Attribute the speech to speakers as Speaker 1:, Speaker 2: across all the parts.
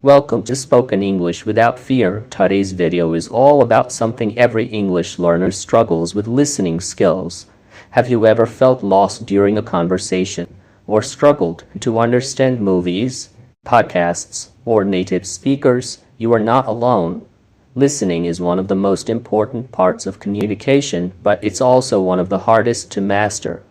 Speaker 1: Welcome to Spoken English Without Fear. Today's video is all about something every English learner struggles with: listening skills. Have you ever felt lost during a conversation, or struggled to understand movies, podcasts, or native speakers? You are not alone. Listening is one of the most important parts of communication, but it's also one of the hardest to master.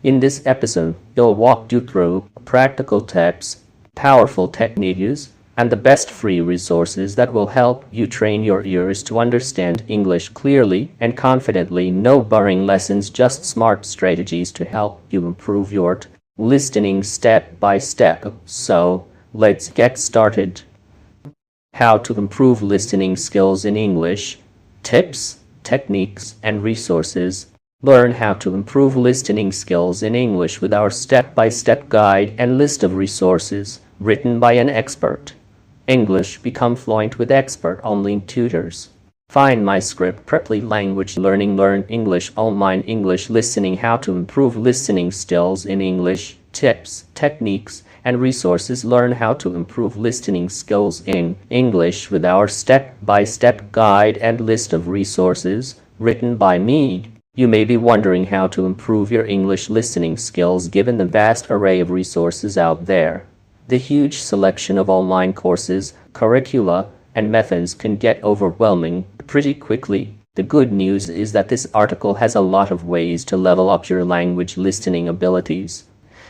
Speaker 1: In this episode, we'll walk you through practical tips, powerful techniques, and the best free resources that will help you train your ears to understand English clearly and confidently. No boring lessons, just smart strategies to help you improve your listening step by step. So, let's get started. How to improve listening skills in English. Tips, techniques, and resources. Learn how to improve listening skills in English with our step-by-step guide and list of resources, written by an expert. English, become fluent with expert-only tutors. Find my script, Preply Language Learning, Learn English Online English Listening. How to improve listening skills in English. Tips, techniques, and resources. Learn how to improve listening skills in English with our step-by-step guide and list of resources, written by me. You may be wondering how to improve your English listening skills given the vast array of resources out there. The huge selection of online courses, curricula, and methods can get overwhelming pretty quickly. The good news is that this article has a lot of ways to level up your language listening abilities.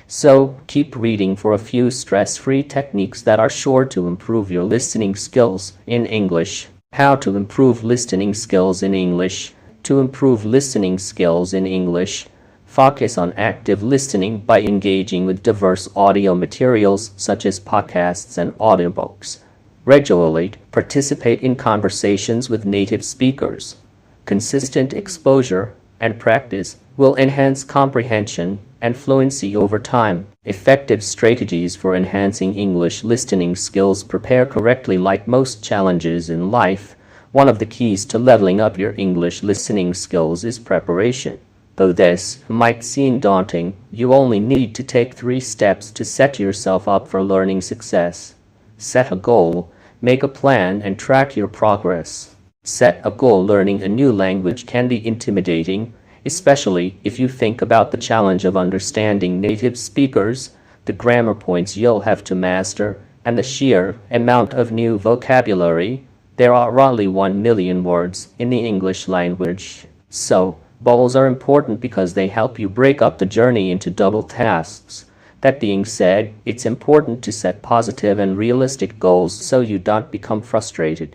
Speaker 1: So, keep reading for a few stress-free techniques that are sure to improve your listening skills in English. How to improve listening skills in English. To improve listening skills in English, focus on active listening by engaging with diverse audio materials such as podcasts and audiobooks. Regularly participate in conversations with native speakers. Consistent exposure and practice will enhance comprehension and fluency over time. Effective strategies for enhancing English listening skills. Prepare correctly. Like most challenges in life, one of the keys to leveling up your English listening skills is preparation. Though this might seem daunting, you only need to take 3 steps to set yourself up for learning success. Set a goal, make a plan, and track your progress. Set a goal. Learning a new language can be intimidating, especially if you think about the challenge of understanding native speakers, the grammar points you'll have to master, and the sheer amount of new vocabulary. There are roughly 1 million words in the English language, so goals are important because they help you break up the journey into double tasks. That being said, it's important to set positive and realistic goals so you don't become frustrated.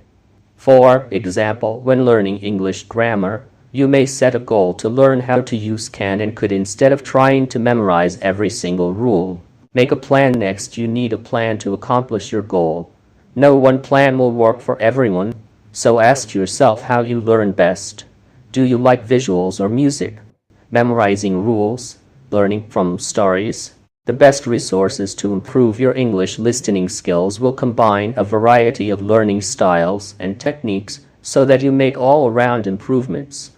Speaker 1: For example, when learning English grammar, you may set a goal to learn how to use can and could instead of trying to memorize every single rule. Make a plan. Next, you need a plan to accomplish your goal. No one plan will work for everyone, so ask yourself how you learn best. Do you like visuals or music? Memorizing rules? Learning from stories? The best resources to improve your English listening skills will combine a variety of learning styles and techniques so that you make all-around improvements.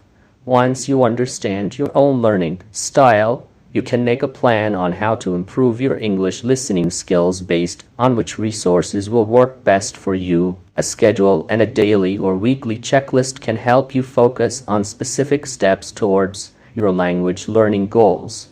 Speaker 1: Once you understand your own learning style, you can make a plan on how to improve your English listening skills based on which resources will work best for you. A schedule and a daily or weekly checklist can help you focus on specific steps towards your language learning goals.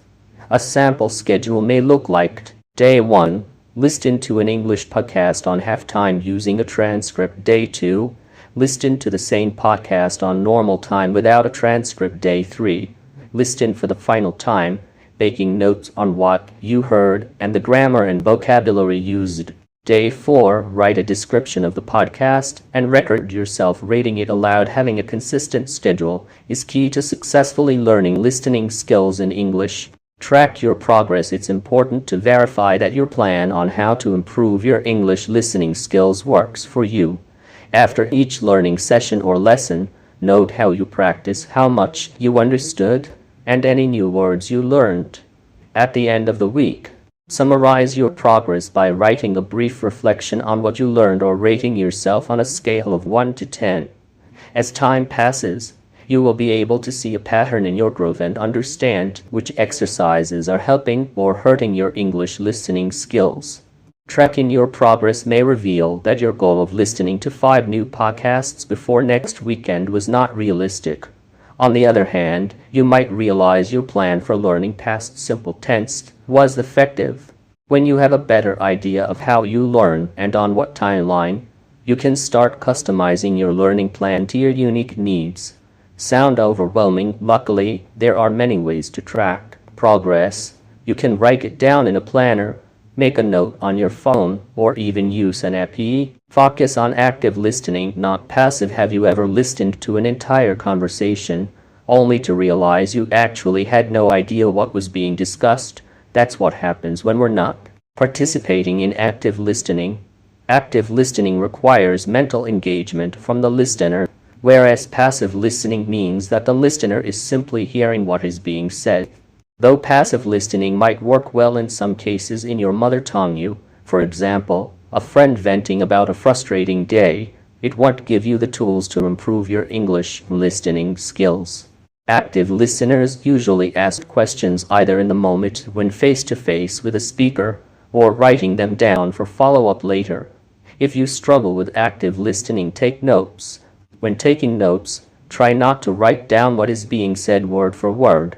Speaker 1: A sample schedule may look like: Day 1, listen to an English podcast on halftime using a transcript. Day 2, listen to the same podcast on normal time without a transcript. Day 3, listen for the final time, making notes on what you heard and the grammar and vocabulary used. Day 4, write a description of the podcast and record yourself reading it aloud. Having a consistent schedule is key to successfully learning listening skills in English. Track your progress. It's important to verify that your plan on how to improve your English listening skills works for you. After each learning session or lesson, note how you practice, how much you understood, and any new words you learned. At the end of the week, summarize your progress by writing a brief reflection on what you learned or rating yourself on a scale of 1 to 10. As time passes, You will be able to see a pattern in your growth and understand which exercises are helping or hurting your English listening skills. Tracking your progress may reveal that your goal of listening to 5 new podcasts before next weekend was not realistic. On the other hand, you might realize your plan for learning past simple tense was effective. When you have a better idea of how you learn and on what timeline, you can start customizing your learning plan to your unique needs. Sound overwhelming? Luckily, there are many ways to track progress. You can write it down in a planner, make a note on your phone, or even use an app. Focus on active listening, not passive. Have you ever listened to an entire conversation only to realize you actually had no idea what was being discussed? That's what happens when we're not participating in active listening. Active listening requires mental engagement from the listener, whereas passive listening means that the listener is simply hearing what is being said. Though passive listening might work well in some cases in your mother tongue, for example, a friend venting about a frustrating day, it won't give you the tools to improve your English listening skills. Active listeners usually ask questions either in the moment when face-to-face with a speaker or writing them down for follow-up later. If you struggle with active listening, take notes. When taking notes, try not to write down what is being said word for word.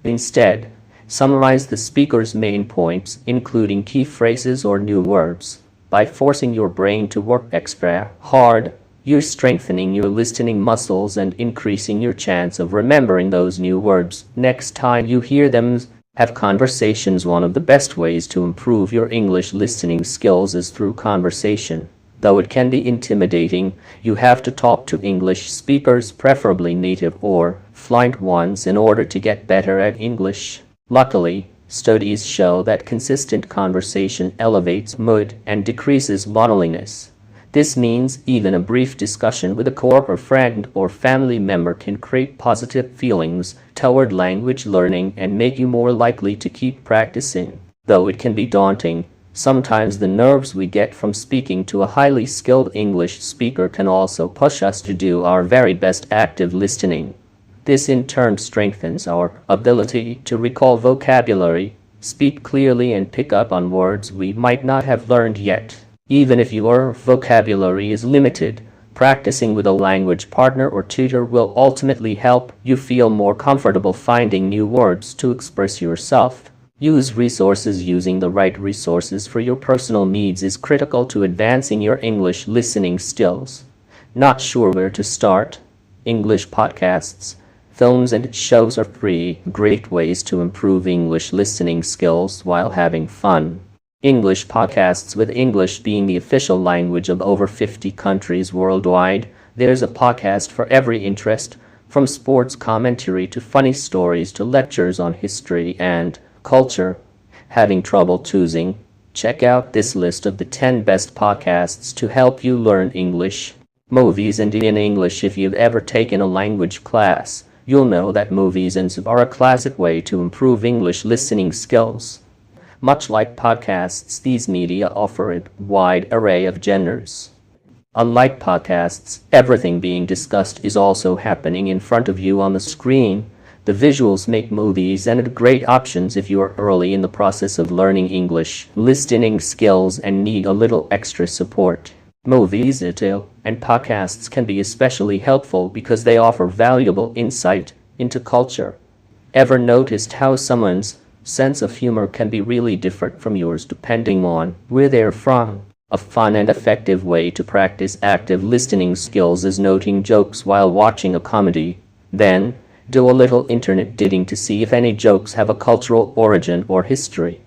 Speaker 1: Instead, summarize the speaker's main points, including key phrases or new words. By forcing your brain to work extra hard, you're strengthening your listening muscles and increasing your chance of remembering those new words next time you hear them. Have conversations. One of the best ways to improve your English listening skills is through conversation. Though it can be intimidating, you have to talk to English speakers, preferably native or fluent ones, in order to get better at English. Luckily, studies show that consistent conversation elevates mood and decreases loneliness. This means even a brief discussion with a coworker, friend, or family member can create positive feelings toward language learning and make you more likely to keep practicing. Though it can be daunting, sometimes the nerves we get from speaking to a highly skilled English speaker can also push us to do our very best active listening. This in turn strengthens our ability to recall vocabulary, speak clearly, and pick up on words we might not have learned yet. Even if your vocabulary is limited, practicing with a language partner or tutor will ultimately help you feel more comfortable finding new words to express yourself. Use resources. Using the right resources for your personal needs is critical to advancing your English listening skills. Not sure where to start? English podcasts, films, and shows are free, great ways to improve English listening skills while having fun. English podcasts. With English being the official language of over 50 countries worldwide, there's a podcast for every interest, from sports commentary to funny stories to lectures on history and culture. Having trouble choosing? Check out this list of the 10 best podcasts to help you learn English. Movies and in English. If you've ever taken a language class, you'll know that movies are a classic way to improve English listening skills. Much like podcasts, these media offer a wide array of genres. Unlike podcasts, everything being discussed is also happening in front of you on the screen. The visuals make movies and great options if you are early in the process of learning English listening skills and need a little extra support. Movies and podcasts can be especially helpful because they offer valuable insight into culture. Ever noticed how someone's sense of humor can be really different from yours depending on where they're from? A fun and effective way to practice active listening skills is noting jokes while watching a comedy. Then, do a little internet digging to see if any jokes have a cultural origin or history.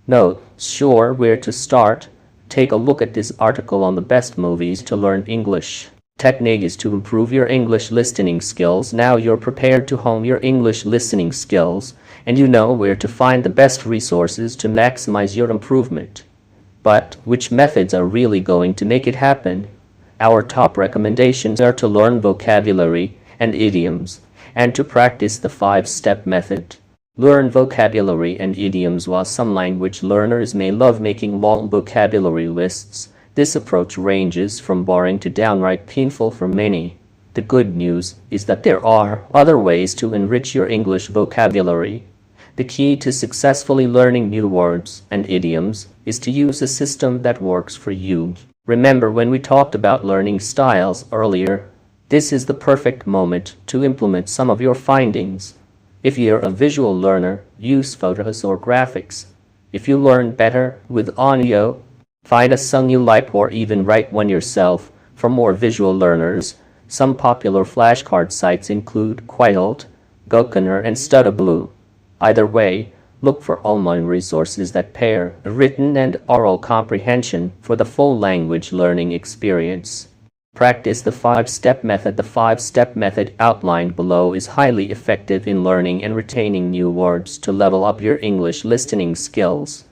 Speaker 1: Not sure where to start? Take a look at this article on the best movies to learn English. Technique is to improve your English listening skills. Now you're prepared to hone your English listening skills, and you know where to find the best resources to maximize your improvement. But which methods are really going to make it happen? Our top recommendations are to learn vocabulary and idioms, and to practice the 5-step method. Learn vocabulary and idioms. While some language learners may love making long vocabulary lists, this approach ranges from boring to downright painful for many. The good news is that there are other ways to enrich your English vocabulary. The key to successfully learning new words and idioms is to use a system that works for you. Remember when we talked about learning styles earlier? This is the perfect moment to implement some of your findings. If you're a visual learner, use photos or graphics. If you learn better with audio, find a song you like or even write one yourself. For more visual learners, some popular flashcard sites include Quilt, Gokuner, and StudyBlue. Either way, look for online resources that pair written and oral comprehension for the full language learning experience. Practice the 5-step method. The 5-step method outlined below is highly effective in learning and retaining new words to level up your English listening skills.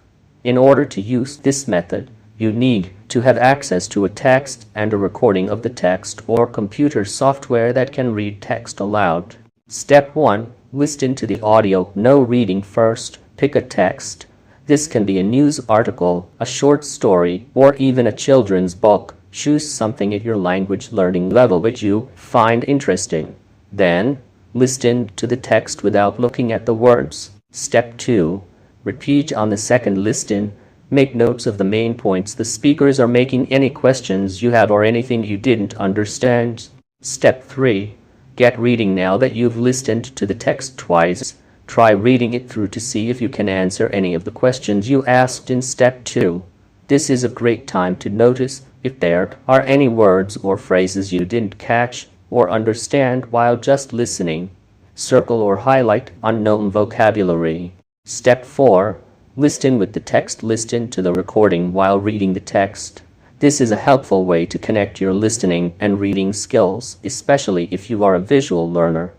Speaker 1: In order to use this method, you need to have access to a text and a recording of the text or computer software that can read text aloud. Step 1. Listen to the audio. No reading first. Pick a text. This can be a news article, a short story, or even a children's book. Choose something at your language learning level which you find interesting. Then, listen to the text without looking at the words. Step 2. Repeat on the second listen. Make notes of the main points the speakers are making, any questions you have or anything you didn't understand. Step 3. Get reading. Now that you've listened to the text twice, try reading it through to see if you can answer any of the questions you asked in Step 2. This is a great time to notice if there are any words or phrases you didn't catch or understand while just listening. Circle or highlight unknown vocabulary. Step 4. Listen with the text. Listen to the recording while reading the text. This is a helpful way to connect your listening and reading skills, especially if you are a visual learner.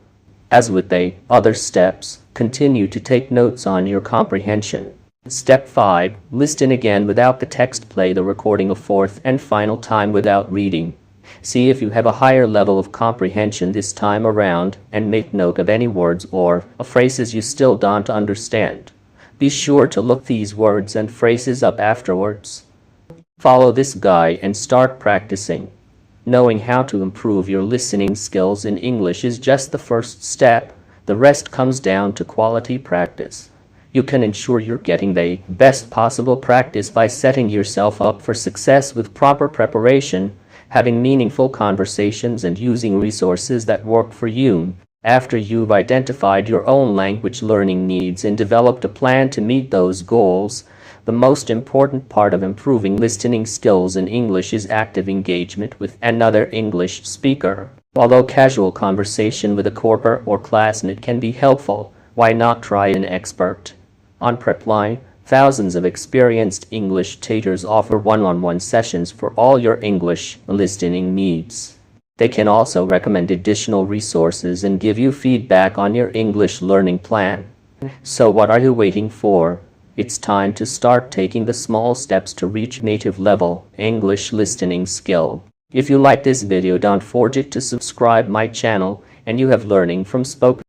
Speaker 1: As with the other steps, continue to take notes on your comprehension. Step 5. Listen again without the text. Play the recording a fourth and final time without reading. See if you have a higher level of comprehension this time around and make note of any words or phrases you still don't understand. Be sure to look these words and phrases up afterwards. Follow this guide and start practicing. Knowing how to improve your listening skills in English is just the first step. The rest comes down to quality practice. You can ensure you're getting the best possible practice by setting yourself up for success with proper preparation, having meaningful conversations, and using resources that work for you. After you've identified your own language learning needs and developed a plan to meet those goals, the most important part of improving listening skills in English is active engagement with another English speaker. Although casual conversation with a coworker or classmate can be helpful, why not try an expert? On Prepline, thousands of experienced English tutors offer one-on-one sessions for all your English listening needs. They can also recommend additional resources and give you feedback on your English learning plan. So what are you waiting for? It's time to start taking the small steps to reach native level English listening skill. If you like this video, don't forget to subscribe my channel and you have learning from spoken.